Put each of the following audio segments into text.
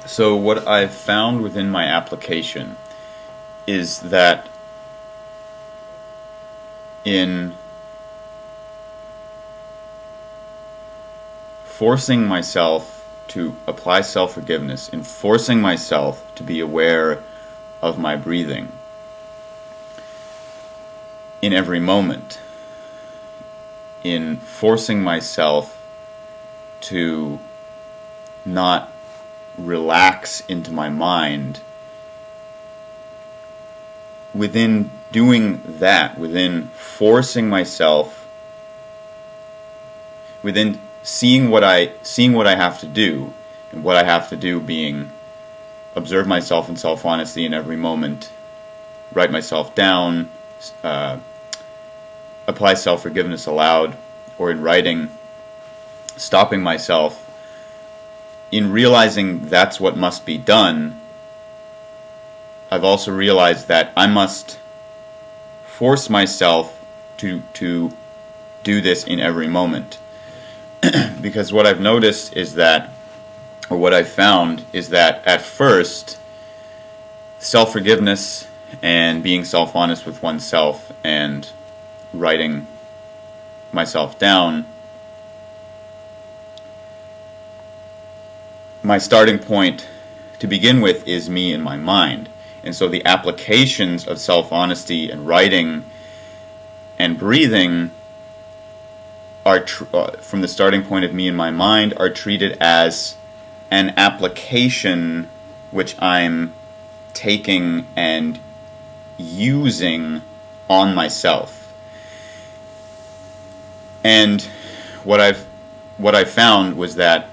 So what I've found within my application is that in forcing myself to apply self-forgiveness, in forcing myself to be aware of my breathing in every moment, in forcing myself to not relax into my mind, within doing that, within forcing myself, within seeing what I have to do, and what I have to do being observe myself in self-honesty in every moment, write myself down, apply self-forgiveness aloud or in writing, stopping myself, in realizing that's what must be done. I've also realized that I must force myself to do this in every moment. Because what I've noticed is that, or what I've found is that at first, self-forgiveness and being self-honest with oneself and writing myself down, my starting point to begin with is me and my mind. And so the applications of self-honesty and writing and breathing are from the starting point of me and my mind are treated as an application which I'm taking and using on myself. And what I found was that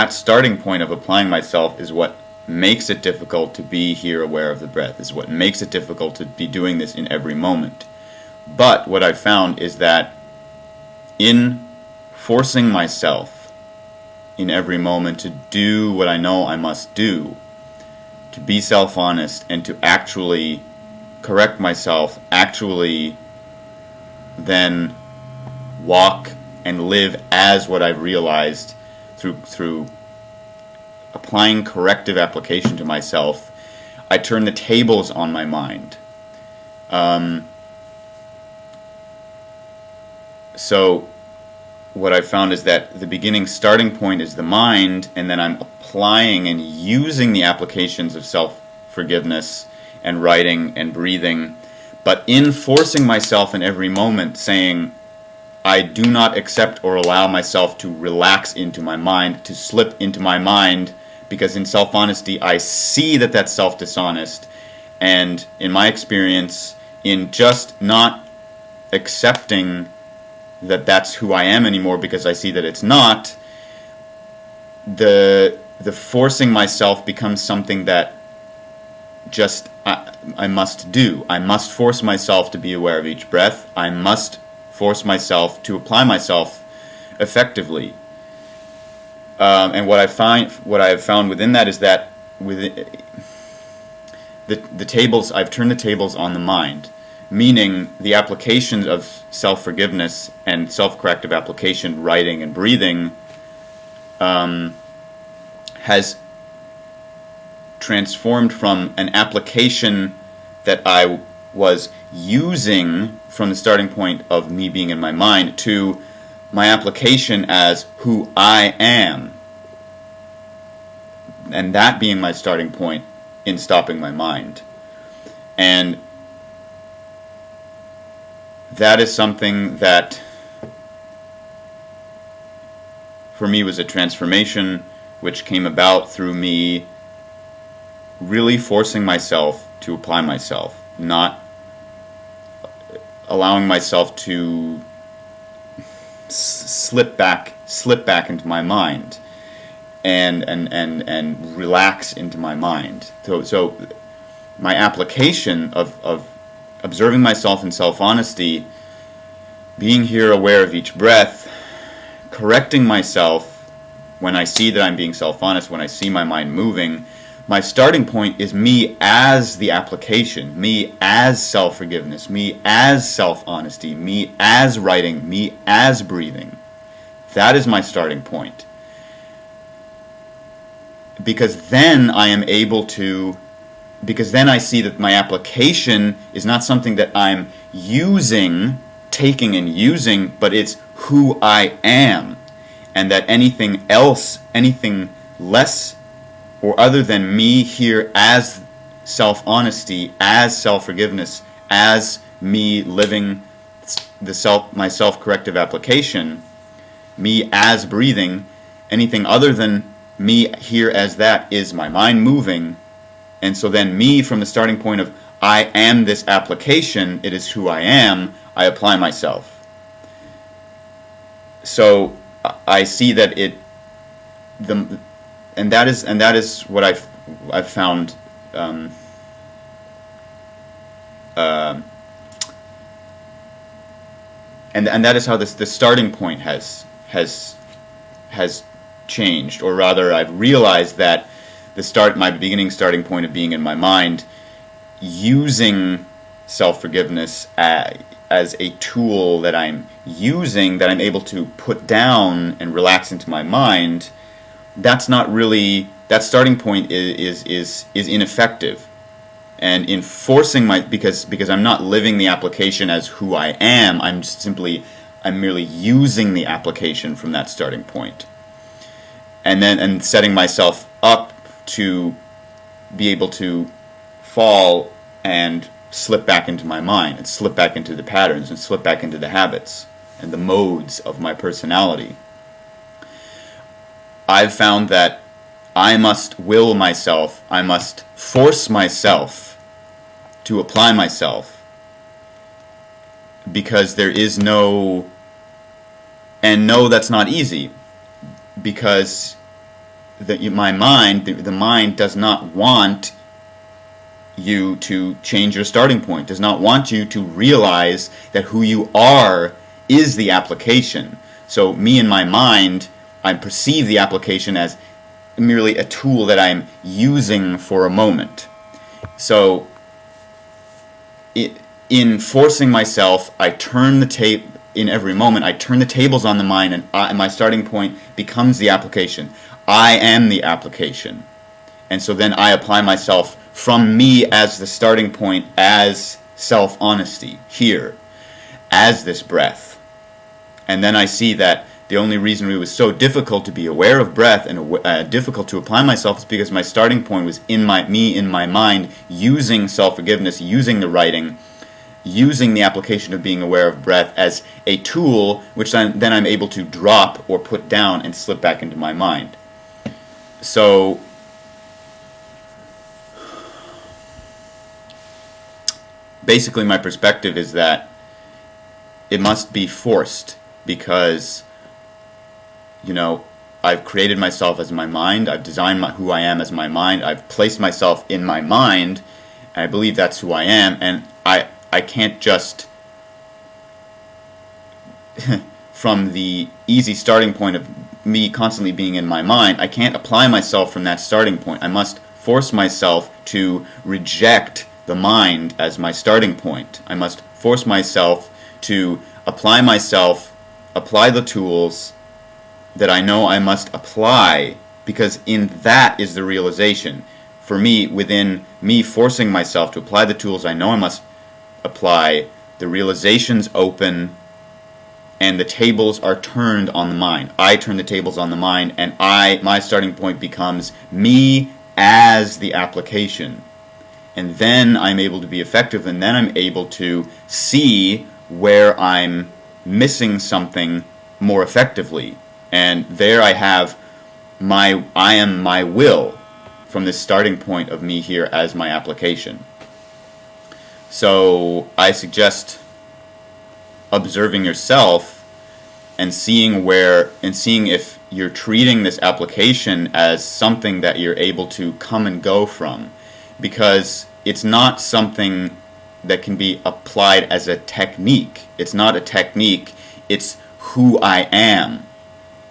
starting point of applying myself is what makes it difficult to be here aware of the breath, is what makes it difficult to be doing this in every moment. But what I've found is that in forcing myself in every moment to do what I know I must do, to be self-honest and to actually correct myself, actually then walk and live as what I've realized through applying corrective application to myself, I turn the tables on my mind. So what I've found is that the beginning starting point is the mind, and then I'm applying and using the applications of self-forgiveness and writing and breathing, but in forcing myself in every moment, saying, I do not accept or allow myself to relax into my mind, to slip into my mind, because in self-honesty I see that that's self-dishonest, and in my experience, in just not accepting that that's who I am anymore because I see that it's not, the forcing myself becomes something that just I must do. I must force myself to be aware of each breath. I must force myself to apply myself effectively. And what I have found within that is that within the tables, I've turned the tables on the mind, meaning the applications of self-forgiveness and self-corrective application, writing and breathing, has transformed from an application that I was using from the starting point of me being in my mind to my application as who I am, and that being my starting point in stopping my mind. And that is something that for me was a transformation which came about through me really forcing myself to apply myself, not allowing myself to slip back into my mind and relax into my mind. So my application of observing myself in self-honesty, being here aware of each breath, correcting myself when I see that I'm being self-honest, when I see my mind moving, my starting point is me as the application, me as self-forgiveness, me as self-honesty, me as writing, me as breathing. That is my starting point. because then I am able to, because then I see that my application is not something that I'm using, taking and using, but it's who I am, and that anything else, anything less or other than me here as self-honesty, as self-forgiveness, as me living my self-corrective application, me as breathing, anything other than me here as that is my mind moving. And so then me, from the starting point of I am this application, it is who I am, I apply myself. So I see that and that is what I've found and that is how the starting point has changed, or rather I've realized that my beginning starting point of being in my mind, using self-forgiveness as a tool that I'm using, that I'm able to put down and relax into my mind, that's not really, that starting point is ineffective. And in forcing because I'm not living the application as who I am, I'm merely using the application from that starting point. And setting myself up to be able to fall and slip back into my mind, and slip back into the patterns, and slip back into the habits and the modes of my personality. I've found that I must will myself, I must force myself to apply myself, because there is no, and no, that's not easy, because the mind does not want you to change your starting point, does not want you to realize that who you are is the application. So me in my mind, I perceive the application as merely a tool that I'm using for a moment. So in forcing myself, I turn the in every moment, I turn the tables on the mind, and my starting point becomes the application. I am the application. And so then I apply myself from me as the starting point, as self-honesty here, as this breath. And then I see that the only reason it was so difficult to be aware of breath and difficult to apply myself is because my starting point was in my mind, using self-forgiveness, using the writing, using the application of being aware of breath as a tool, which then I'm able to drop or put down and slip back into my mind. So basically my perspective is that it must be forced, because I've created myself as my mind, I've designed who I am as my mind, I've placed myself in my mind, and I believe that's who I am, and I can't just from the easy starting point of me constantly being in my mind, I can't apply myself from that starting point. I must force myself to reject the mind as my starting point. I must force myself to apply the tools that I know I must apply, because in that is the realization. For me, within me forcing myself to apply the tools I know I must apply, the realizations open and the tables are turned on the mind. I turn the tables on the mind, and my starting point becomes me as the application. And then I'm able to be effective, and then I'm able to see where I'm missing something more effectively. And there I have I am my will from this starting point of me here as my application. So I suggest observing yourself and seeing if you're treating this application as something that you're able to come and go from, because it's not something that can be applied as a technique. It's not a technique, it's who I am.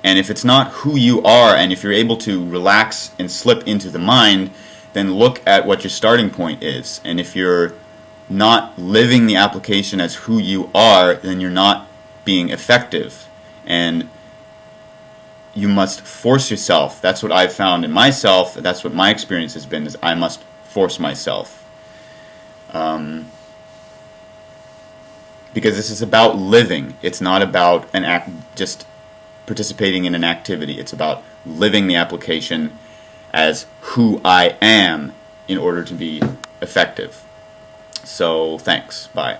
And if it's not who you are, and if you're able to relax and slip into the mind, then look at what your starting point is. And if you're not living the application as who you are, then you're not being effective. And you must force yourself. That's what I've found in myself. That's what my experience has been, is I must force myself. Because this is about living. It's not about just participating in an activity. It's about living the application as who I am in order to be effective. So, thanks. Bye.